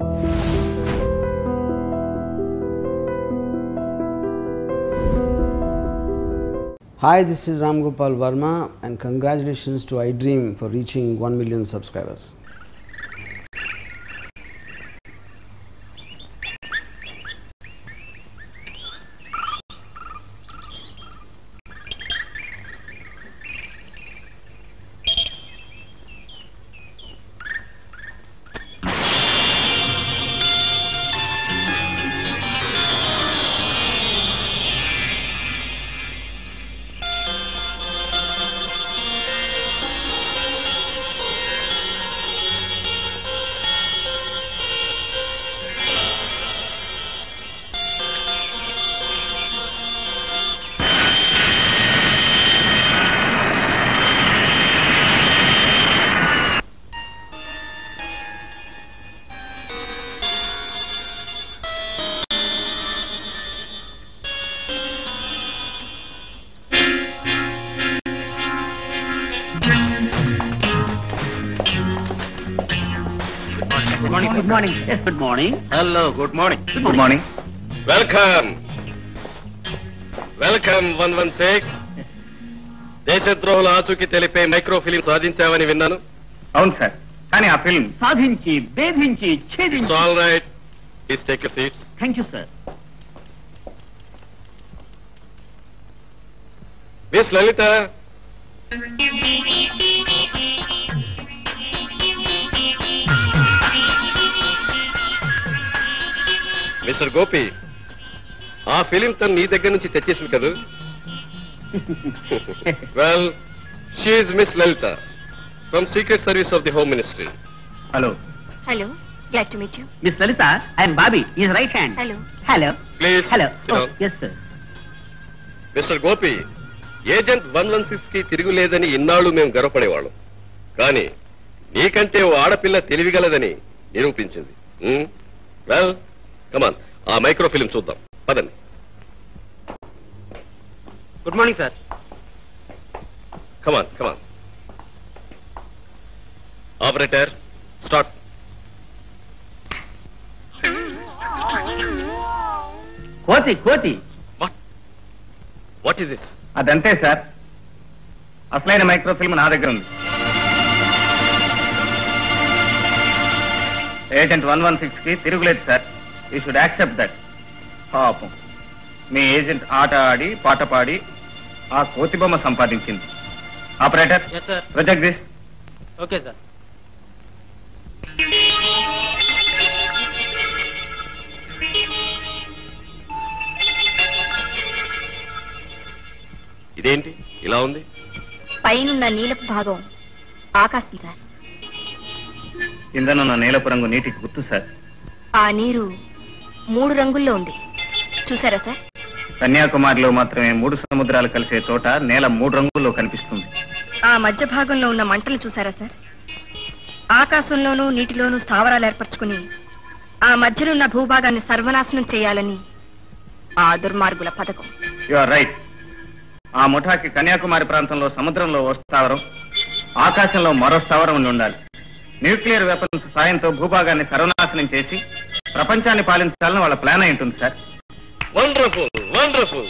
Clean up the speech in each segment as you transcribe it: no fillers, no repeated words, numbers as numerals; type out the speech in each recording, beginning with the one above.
Hi, this is Ram Gopal Verma and congratulations to iDream for reaching 1 million subscribers. Good morning. Yes, good morning. Hello, good morning. Good morning. Welcome. Welcome 116. దేశద్రోహుల ఆచూకీ తెలిపే micro film సాధించావని విన్నాను. అవును sir, కానీ ఆ film సాధించి భేదించి ఛేదించి. It's all right. Please take your seats. Thank you sir. Miss Lalita. Mister Gopi, ఆ ఫిలిం తను నీ దగ్గర నుంచి తెచ్చేసింది కదా? Well, she is miss Lalita from secret service of the home ministry. Hello. Hello, glad to meet you. Miss Lalita, I'm Bobby, is right hand. Hello. Hello. Please hello. sit down. Yes sir. Mister Gopi, agent 116 కి తిరుగులేదని ఇన్నాళ్ళు మేము గర్వపడేవాళ్ళం. కానీ నీకంటే ఓ ఆడపిల్ల తెలివిగలదని నిరూపించింది. Well, కమాన్, ఆ micro film చూద్దాం. పదండి. Good morning sir. Come on come on. Operator, start. కోతి కోతి. What is this? అదంతే సార్, అసలైన మైక్రో ఫిల్మ్ నా దగ్గర ఉంది. ఏజెంట్ 116 కి తిరుగులేదు sir. You should accept that. పాపం, మీ ఏజెంట్ ఆట ఆడి పాట పాడి ఆ కోతి బొమ్మ సంపాదించింది. Operator, project this. Okay sir. ఇదేంటి ఇలా ఉంది? పైనున్న నీలపు భాగం ఆకాశం సార్. కిందనున్న నీలపు రంగు నీటికి గుర్తు సార్. ఆ నీరు 3 రంగుల్లో ఉంది, చూసారా సార్? కన్యాకుమారిలో మాత్రమే 3 సముద్రాలు కలిసే చోట నేల 3 రంగుల్లో కనిపిస్తుంది. ఆ మధ్య భాగంలో ఉన్న మంటలు చూసారా సార్? ఆకాశంలోనూ నీటిలోనూ స్థావరాలు ఏర్పరచుకుని ఆ మధ్యనున్న భూభాగాన్ని సర్వనాశనం చేయాలని ఆ దుర్మార్గుల పథకం. You are right. ఆ ముఠాకి కన్యాకుమారి ప్రాంతంలో సముద్రంలో ఓ స్థావరం, ఆకాశంలో మరో స్థావరం ఉండి ఉండాలి. న్యూక్లియర్ వెపన్స్ సాయంతో భూభాగాన్ని సర్వనాశనం చేసి ప్రపంచాన్ని పాలించాలని వాళ్ళ ప్లాన్ అయి ఉంటుంది sir. Wonderful, wonderful.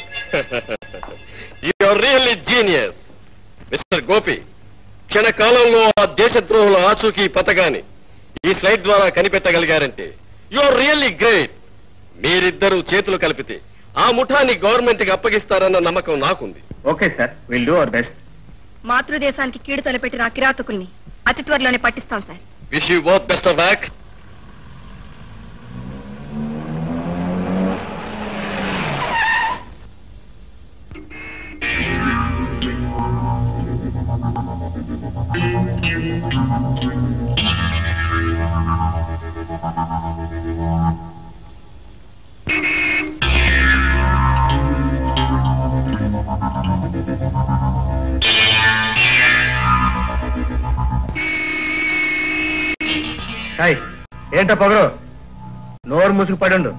You are really genius. Mister Gopi, క్షణకాలంలో ఆ దేశద్రోహుల ఆచూకీ పథకాన్ని ఈ స్లైడ్ ద్వారా కనిపెట్టగలిగారంటే యు ఆర్ రియల్లీ గ్రేట్. మీరిద్దరూ చేతులు కలిపితే ఆ ముఠాన్ని గవర్నమెంట్ కి అప్పగిస్తారన్న నమ్మకం నాకుంది. Okay sir, will do our best. మాతృదేశానికి కీడు తలపెట్టిన ఆ కిరాతకుల్ని అతి త్వరలోనే పట్టిస్తాం sir. Wish you both best of luck. ఏంటో పొగరు, నోరు మూసుకు పడుండు,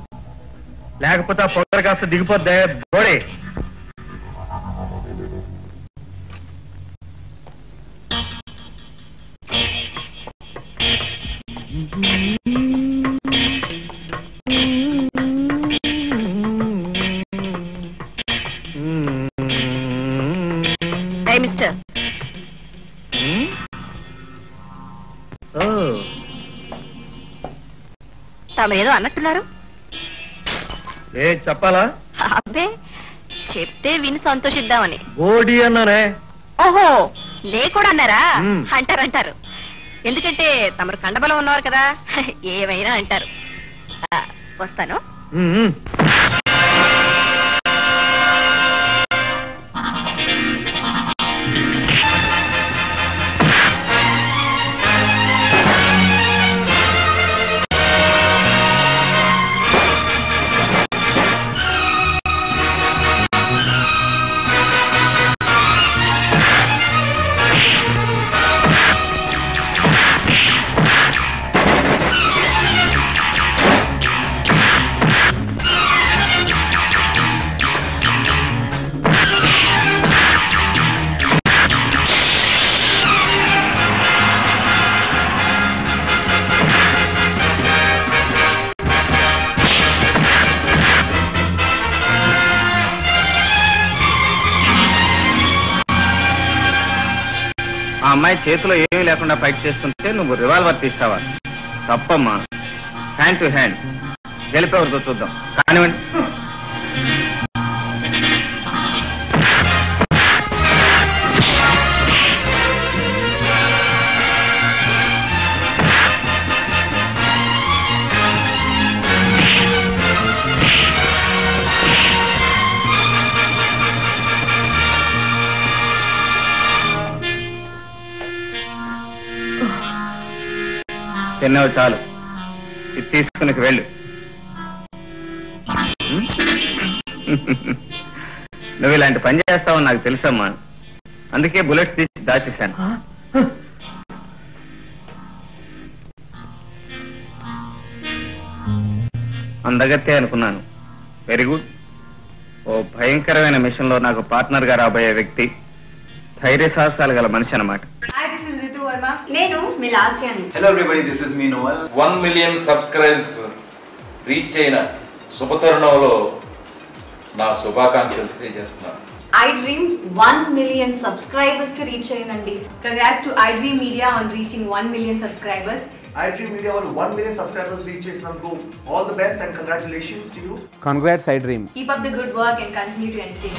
లేకపోతే ఆ పొగరు కాస్త దిగిపోద్దే బోడే. తమరేదో అన్నట్టున్నారు. ఏ చెప్పాలా? అబ్బే, చెప్తే విని సంతోషిద్దామని. బోడి అన్నానే. ఓహో, నే కూడా అన్నారా? అంటారు. ఎందుకంటే తమరు కండబలం ఉన్నవారు కదా, ఏమైనా అంటారు. వస్తాను. ఆ అమ్మాయి చేతిలో ఏమీ లేకుండా ఫైట్ చేస్తుంటే నువ్వు రివాల్వర్ తీస్తావా? తప్పమ్మా. హ్యాండ్ టు హ్యాండ్ గెలిపేవరితో చూద్దాం. కానివ్వండి. తిన్నావు చాలు, ఇది తీసుకుని వెళ్ళు. నువ్వు ఇలాంటి పని చేస్తావని నాకు తెలుసమ్మా, అందుకే బుల్లెట్స్ తీసి దాచేశాను. అందగత్తే అనుకున్నాను. Very good. ఓ భయంకరమైన మిషన్ లో నాకు పార్ట్నర్ గా రాబోయే వ్యక్తి ధైర్య సాహసాలు గల మనిషి అన్నమాట. నేను మీ లాస్యాని. Hello everybody, this is me Noel. 1 million subscribers reach అయిన శుభతరుణంలో నా శుభాకాంక్షలు తెలియజేస్తున్నాను. iDream 1 million సబ్స్క్రైబర్స్ కి రీచ్ అయిందండి. Congrats to iDream Media on reaching 1 million subscribers. iDream Media on 1 million subscribers reach చేసినందుకు all the best and congratulations to you. Congrats iDream. Keep up the good work and continue to entertain.